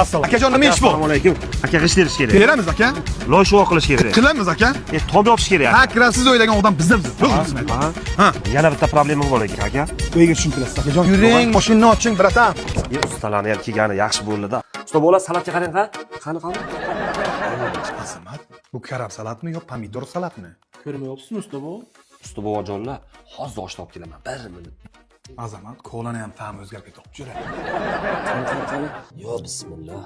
Assalomu. Akajon, nima ish bu? Assalomu alaykum. Aka g'ish terish kerak. Beramiz aka. Loyishvoq qilish kerak. Qilamiz aka. Tom yopish kerak. Ha, kirasiz o'ylagan odam bizda. To'g'risizmi? Ha. Yana bitta problema bor ekan aka. Uyga tushuntirasiz akajon. Yuring, mashinani oching, bratan. Ustalarni ham kelgani yaxshi bo'ldi-da. Usta bola salatga qarang-a. Qani. Azamat, bu karab salatmi yo pomidor salatmi? Ko'rmayapsizmi usta bu? Usta bobojonlar, hozir osh topib kelaman. 1 minut. Azamat, kolani ham ta'mi o'zgarib ketdi. Jura. Qani. Yo bismillah.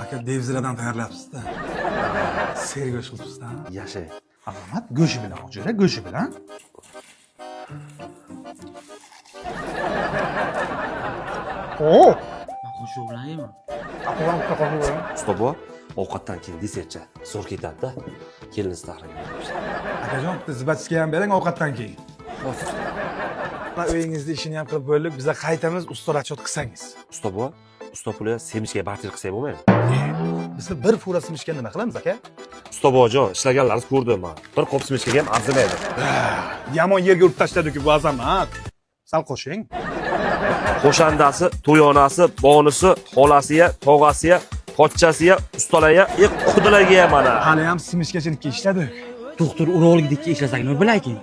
Aka devziradan tayyorlayapsiz-da. Sergo'sh qilibsiz-da. Yashay. Azamat, go'shi bilan, jura, go'shi bilan. Oo! Qo'shuv bilan yeyman. Aqlan qo'shuv bilan. Usta bobo, ovqatdan keyin desertcha zo'r ketadi-da. Kelin staxlaga. Akajon, zibachga ham bering ovqatdan keyin. Hozir. Mana uyingizda ishini ham qilib bo'ldik, biza qaytamiz, usta ratchot qilsangiz. Usta bobo, usta puli semishga barter qilsak bo'lmaydi? Bizda bir fura simishga nima qilamiz aka? Usta bobojon, ishlaganlaringizni ko'rdim men. Bir qop semishga ham arzimaydi. Yomon yerga urib tashladik bu Azamat. Sal qo'shing. Qo'shandasi, to'yonasi, bonisi, xolasiya, tog'asiya, pochchasiya, ustalarga, qudilarga ham mana. Hali ham simishgachilikka ishladik. Doktor urologdek ishlasak nima bilaking?